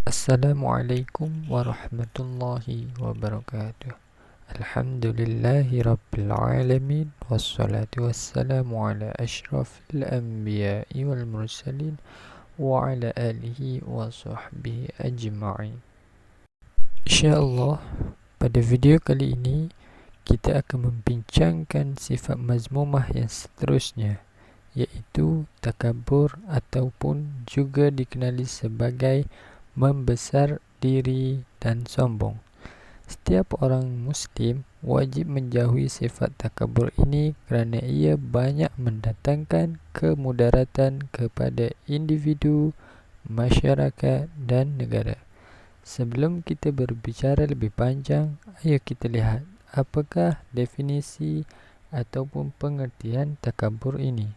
Assalamualaikum warahmatullahi wabarakatuh. Alhamdulillahi rabbil alamin. Wassalatu wassalamu ala ashrafil anbiya'i wal mursalin wa ala alihi wa sahbihi ajma'in. InsyaAllah, pada video kali ini kita akan membincangkan sifat mazmumah yang seterusnya, iaitu takabur ataupun juga dikenali sebagai membesar diri dan sombong. Setiap orang muslim wajib menjauhi sifat takabur ini kerana ia banyak mendatangkan kemudaratan kepada individu, masyarakat dan negara. Sebelum kita berbicara lebih panjang, ayo kita lihat apakah definisi ataupun pengertian takabur ini.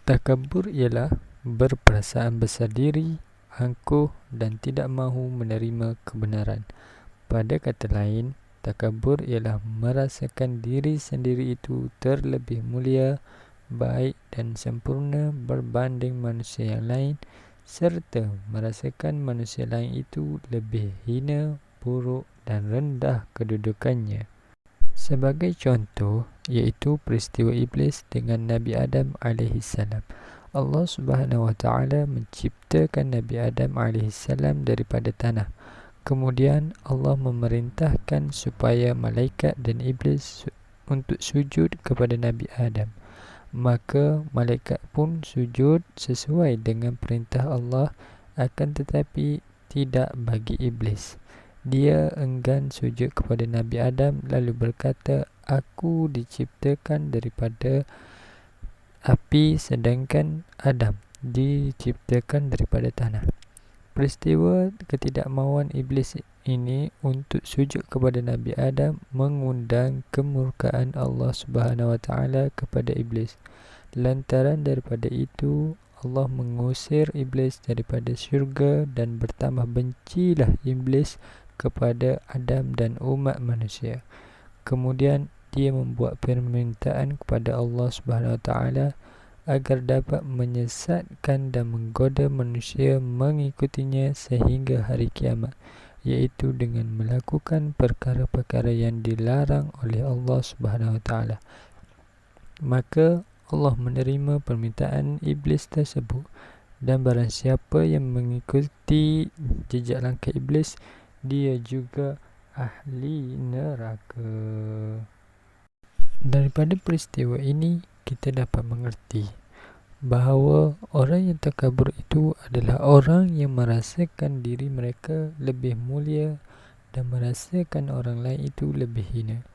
Takabur ialah berperasaan besar diri, angkuh dan tidak mahu menerima kebenaran. Pada kata lain, takabur ialah merasakan diri sendiri itu terlebih mulia, baik dan sempurna berbanding manusia yang lain, serta merasakan manusia lain itu lebih hina, buruk dan rendah kedudukannya. Sebagai contoh, iaitu peristiwa Iblis dengan Nabi Adam AS. Allah Subhanahu Wa Taala menciptakan Nabi Adam AS daripada tanah. Kemudian Allah memerintahkan supaya malaikat dan iblis untuk sujud kepada Nabi Adam. Maka malaikat pun sujud sesuai dengan perintah Allah, akan tetapi tidak bagi iblis. Dia enggan sujud kepada Nabi Adam lalu berkata, "Aku diciptakan daripada api sedangkan Adam diciptakan daripada tanah." Peristiwa ketidakmahuan iblis ini untuk sujud kepada Nabi Adam mengundang kemurkaan Allah Subhanahu Wa Taala kepada iblis. Lantaran daripada itu, Allah mengusir iblis daripada syurga dan bertambah bencilah iblis kepada Adam dan umat manusia. Kemudian dia membuat permintaan kepada Allah Subhanahu Wa Taala agar dapat menyesatkan dan menggoda manusia mengikutinya sehingga hari kiamat, iaitu dengan melakukan perkara-perkara yang dilarang oleh Allah Subhanahu Wa Taala. Maka Allah menerima permintaan iblis tersebut, dan barang siapa yang mengikuti jejak langkah iblis, dia juga ahli neraka. Daripada peristiwa ini kita dapat mengerti bahawa orang yang takabur itu adalah orang yang merasakan diri mereka lebih mulia dan merasakan orang lain itu lebih hina.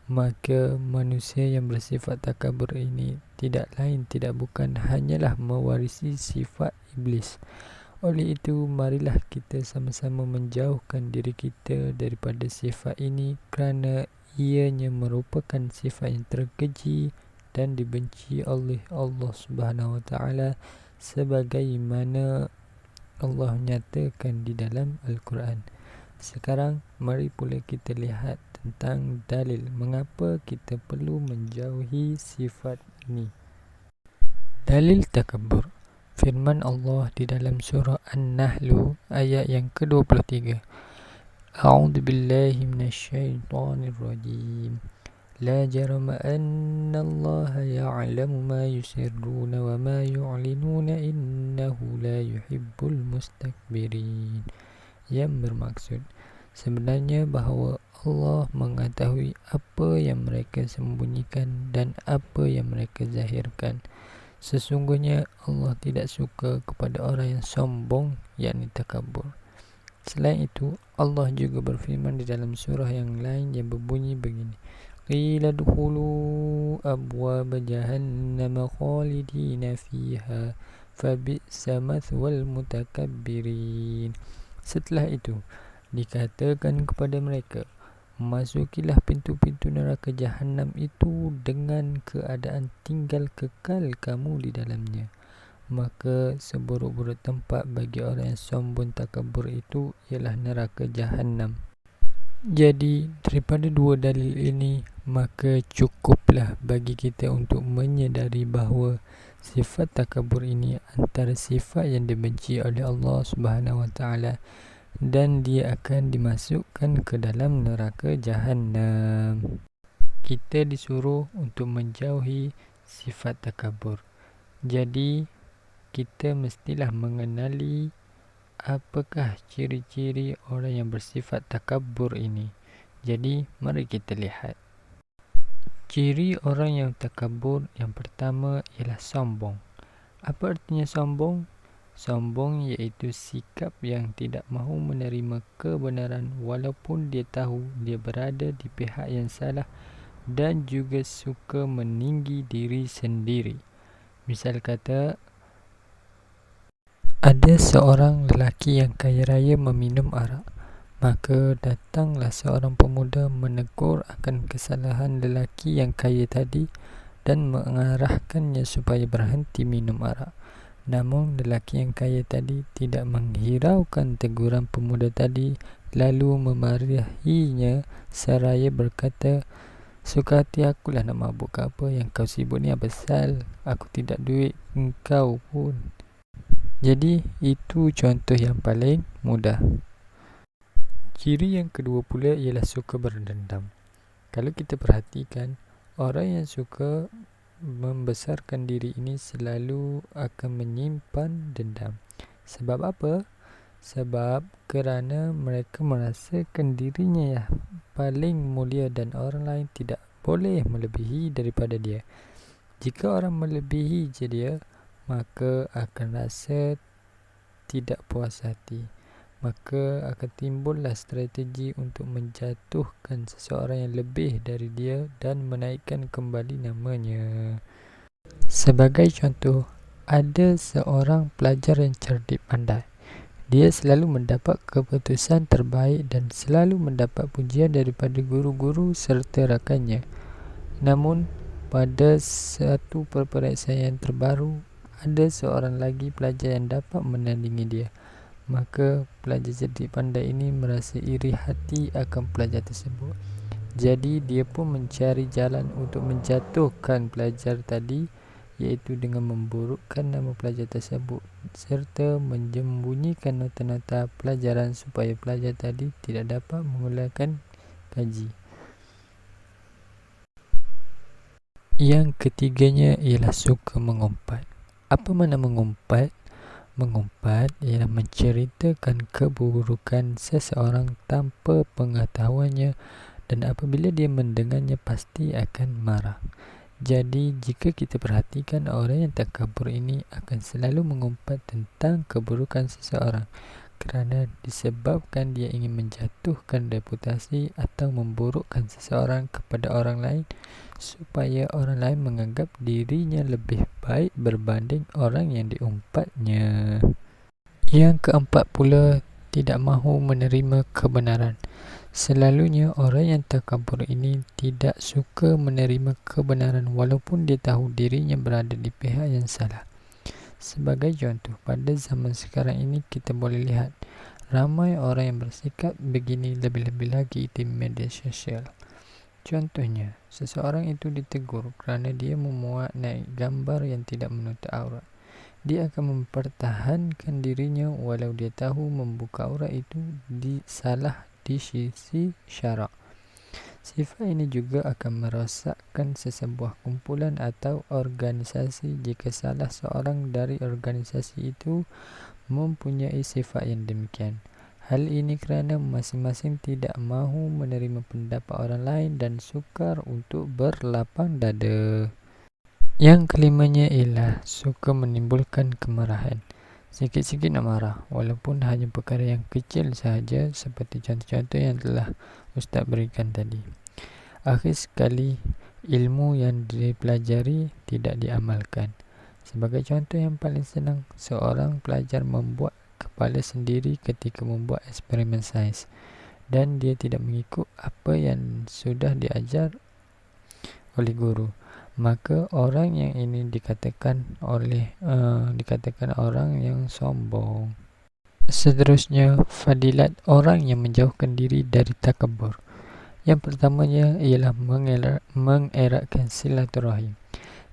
Maka manusia yang bersifat takabur ini tidak lain tidak bukan hanyalah mewarisi sifat iblis. Oleh itu, marilah kita sama-sama menjauhkan diri kita daripada sifat ini kerana ianya merupakan sifat yang terkeji dan dibenci oleh Allah Subhanahu Wa Taala sebagaimana Allah nyatakan di dalam Al-Quran. Sekarang mari pula kita lihat tentang dalil mengapa kita perlu menjauhi sifat ini. Dalil takabur. Firman Allah di dalam surah An-Nahl ayat yang ke-23. A'udzu billahi minasyaitonir rajim. La jarama anna Allah ya'lamu ma yusirruna wa ma yu'linuna innahu la yuhibbul mustakbirin. Yang bermaksud, sebenarnya bahawa Allah mengetahui apa yang mereka sembunyikan dan apa yang mereka zahirkan. Sesungguhnya Allah tidak suka kepada orang yang sombong, yakni takabur. Selain itu, Allah juga berfirman di dalam surah yang lain yang berbunyi begini. Qila dukhulu abwaba jahannam khalidina fiha fabi'sa mathwal mutakabbirin. Setelah itu, dikatakan kepada mereka, masukilah pintu-pintu neraka Jahannam itu dengan keadaan tinggal kekal kamu di dalamnya. Maka seburuk-buruk tempat bagi orang yang sombong takabur itu ialah neraka Jahannam. Jadi daripada dua dalil ini, maka cukuplah bagi kita untuk menyedari bahawa Sifat takabur ini antara sifat yang dibenci oleh Allah Subhanahu wa taala dan dia akan dimasukkan ke dalam neraka Jahannam. Kita disuruh untuk menjauhi sifat takabur. Jadi kita mestilah mengenali apakah ciri-ciri orang yang bersifat takabur ini. Jadi mari kita lihat. Ciri orang yang takabur yang pertama ialah sombong. Apa artinya sombong? Sombong iaitu sikap yang tidak mahu menerima kebenaran walaupun dia tahu dia berada di pihak yang salah dan juga suka meninggi diri sendiri. Misal kata, ada seorang lelaki yang kaya raya meminum arak. Maka datanglah seorang pemuda menegur akan kesalahan lelaki yang kaya tadi dan mengarahkannya supaya berhenti minum arak. Namun lelaki yang kaya tadi tidak menghiraukan teguran pemuda tadi, lalu memarahinya seraya berkata, "Suka hati akulah nak mabuk ke apa, yang kau sibuk ni apa pasal? Aku tidak duit engkau pun." Jadi itu contoh yang paling mudah. Ciri yang kedua pula ialah suka berdendam. Kalau kita perhatikan, orang yang suka membesarkan diri ini selalu akan menyimpan dendam. Sebab apa? Sebab kerana mereka merasakan dirinya yang paling mulia dan orang lain tidak boleh melebihi daripada dia. Jika orang melebihi je dia, maka akan rasa tidak puas hati. Maka akan timbullah strategi untuk menjatuhkan seseorang yang lebih dari dia dan menaikkan kembali namanya. Sebagai contoh, ada seorang pelajar yang cerdik pandai. Dia selalu mendapat keputusan terbaik dan selalu mendapat pujian daripada guru-guru serta rakannya. Namun, pada satu peperiksaan terbaru, ada seorang lagi pelajar yang dapat menandingi dia. Maka pelajar cerdik pandai ini merasa iri hati akan pelajar tersebut. Jadi dia pun mencari jalan untuk menjatuhkan pelajar tadi, iaitu dengan memburukkan nama pelajar tersebut serta menyembunyikan nota-nota pelajaran supaya pelajar tadi tidak dapat mengulangkan kaji. Yang ketiganya ialah suka mengumpat. Apa makna mengumpat? Mengumpat ialah menceritakan keburukan seseorang tanpa pengetahuannya dan apabila dia mendengarnya pasti akan marah. Jadi jika kita perhatikan, orang yang takabur ini akan selalu mengumpat tentang keburukan seseorang kerana disebabkan dia ingin menjatuhkan reputasi atau memburukkan seseorang kepada orang lain supaya orang lain menganggap dirinya lebih baik berbanding orang yang diumpatnya. Yang keempat pula, tidak mahu menerima kebenaran. Selalunya orang yang takabur ini tidak suka menerima kebenaran walaupun dia tahu dirinya berada di pihak yang salah. Sebagai contoh, pada zaman sekarang ini kita boleh lihat ramai orang yang bersikap begini, lebih-lebih lagi di media sosial. Contohnya, seseorang itu ditegur kerana dia memuat naik gambar yang tidak menutup aurat. Dia akan mempertahankan dirinya walau dia tahu membuka aurat itu salah di sisi syarak. Sifat ini juga akan merosakkan sesebuah kumpulan atau organisasi jika salah seorang dari organisasi itu mempunyai sifat yang demikian. Hal ini kerana masing-masing tidak mahu menerima pendapat orang lain dan sukar untuk berlapang dada. Yang kelimanya ialah suka menimbulkan kemarahan. Sikit-sikit nak marah, walaupun hanya perkara yang kecil sahaja seperti contoh-contoh yang telah Ustaz berikan tadi. Akhir sekali, ilmu yang dipelajari tidak diamalkan. Sebagai contoh yang paling senang, seorang pelajar membuat kepala sendiri ketika membuat eksperimen sains dan dia tidak mengikut apa yang sudah diajar oleh guru. Maka orang yang ini dikatakan orang yang sombong. Seterusnya, fadilat orang yang menjauhkan diri dari takabur. Yang pertamanya ialah mengeratkan silaturahim.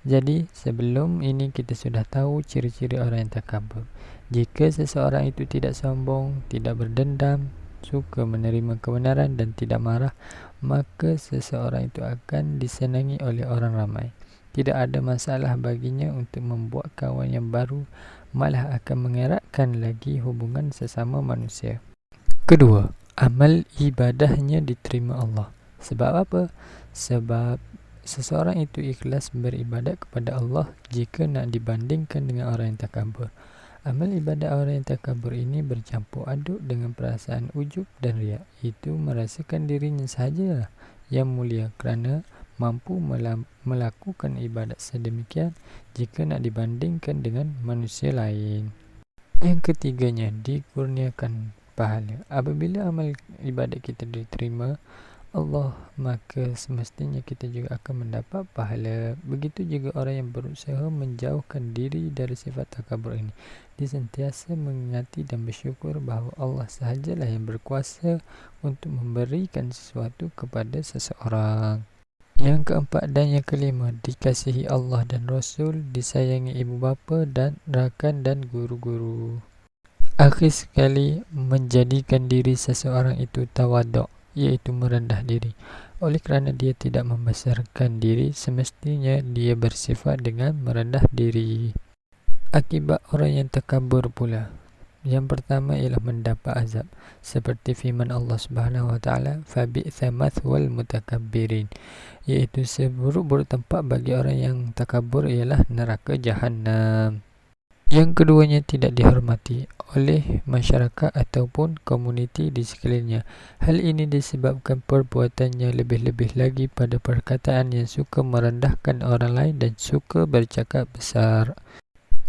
Jadi sebelum ini kita sudah tahu ciri-ciri orang yang takabur. Jika seseorang itu tidak sombong, tidak berdendam, suka menerima kebenaran dan tidak marah, maka seseorang itu akan disenangi oleh orang ramai. Tidak ada masalah baginya untuk membuat kawan yang baru, malah akan mengeratkan lagi hubungan sesama manusia. Kedua, amal ibadahnya diterima Allah. Sebab apa? Sebab seseorang itu ikhlas beribadat kepada Allah jika nak dibandingkan dengan orang yang takabur. Amal ibadat orang yang takabur ini bercampur aduk dengan perasaan ujub dan riak. Itu merasakan dirinya sahaja yang mulia kerana mampu melakukan ibadat sedemikian jika nak dibandingkan dengan manusia lain. Yang ketiganya, dikurniakan pahala. Apabila amal ibadat kita diterima Allah, maka semestinya kita juga akan mendapat pahala. Begitu juga orang yang berusaha menjauhkan diri dari sifat takabur ini. Dia sentiasa mengingati dan bersyukur bahawa Allah sahajalah yang berkuasa untuk memberikan sesuatu kepada seseorang. Yang keempat dan yang kelima, dikasihi Allah dan Rasul, disayangi ibu bapa dan rakan dan guru-guru. Akhir sekali, menjadikan diri seseorang itu tawaduk, iaitu merendah diri. Oleh kerana dia tidak membesarkan diri, semestinya dia bersifat dengan merendah diri. Akibat orang yang takabur pula. Yang pertama ialah mendapat azab, seperti firman Allah Subhanahu wa taala, "Fabi'sa mathwal mutakabbirin", iaitu seburuk-buruk tempat bagi orang yang takabur ialah neraka Jahannam. Yang keduanya, tidak dihormati oleh masyarakat ataupun komuniti di sekelilingnya. Hal ini disebabkan perbuatannya, lebih-lebih lagi pada perkataan yang suka merendahkan orang lain dan suka bercakap besar.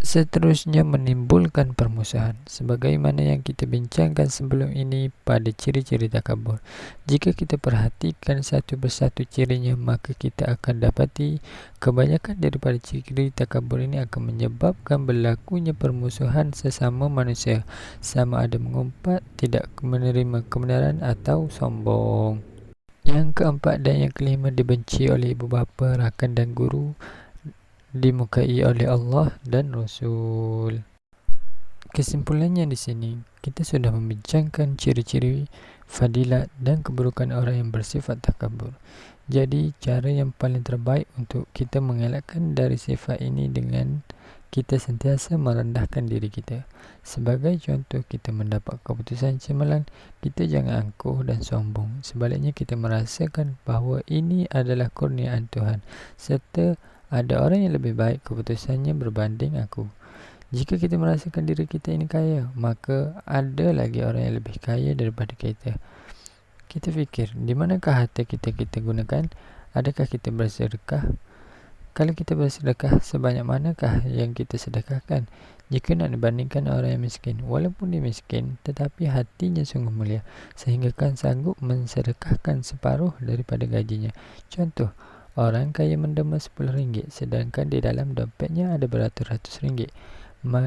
Seterusnya, menimbulkan permusuhan, sebagaimana yang kita bincangkan sebelum ini pada ciri-ciri takabur. Jika kita perhatikan satu persatu cirinya, maka kita akan dapati kebanyakan daripada ciri takabur ini akan menyebabkan berlakunya permusuhan sesama manusia, sama ada mengumpat, tidak menerima kebenaran atau sombong. Yang keempat dan yang kelima, dibenci oleh ibu bapa, rakan dan guru, dimukai oleh Allah dan Rasul. Kesimpulannya di sini, kita sudah membincangkan ciri-ciri, fadilat dan keburukan orang yang bersifat takabur. Jadi, cara yang paling terbaik untuk kita mengelakkan dari sifat ini dengan kita sentiasa merendahkan diri kita. Sebagai contoh, kita mendapat keputusan cemerlang, kita jangan angkuh dan sombong. Sebaliknya, kita merasakan bahawa ini adalah kurniaan Tuhan, serta ada orang yang lebih baik keputusannya berbanding aku. Jika kita merasakan diri kita ini kaya, maka ada lagi orang yang lebih kaya daripada kita. Kita fikir, di manakah harta kita gunakan? Adakah kita bersedekah? Kalau kita bersedekah, sebanyak manakah yang kita sedekahkan? Jika nak dibandingkan orang yang miskin, walaupun dia miskin, tetapi hatinya sungguh mulia, sehingga kan sanggup mensedekahkan separuh daripada gajinya. Contoh, orang kaya menderma RM10, sedangkan di dalam dompetnya ada beratus-ratus ringgit.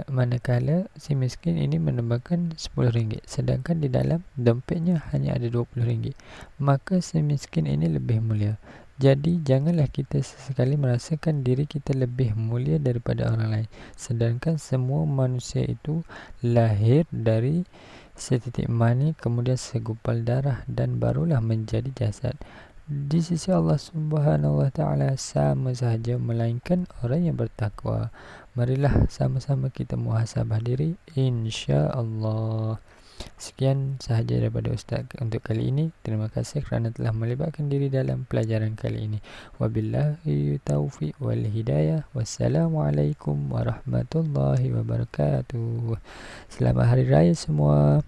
Manakala si miskin ini mendermakan RM10, sedangkan di dalam dompetnya hanya ada RM20. Maka si miskin ini lebih mulia. Jadi, janganlah kita sesekali merasakan diri kita lebih mulia daripada orang lain. Sedangkan semua manusia itu lahir dari setitik mani, kemudian segumpal darah, dan barulah menjadi jasad. Di sisi Allah Subhanahu wa taala sama sahaja, melainkan orang yang bertakwa. Marilah sama-sama kita muhasabah diri, insya-Allah. Sekian sahaja daripada Ustaz untuk kali ini. Terima kasih kerana telah melibatkan diri dalam pelajaran kali ini. Wabillahi taufiq wal hidayah. Wassalamualaikum warahmatullahi wabarakatuh. Selamat hari raya semua.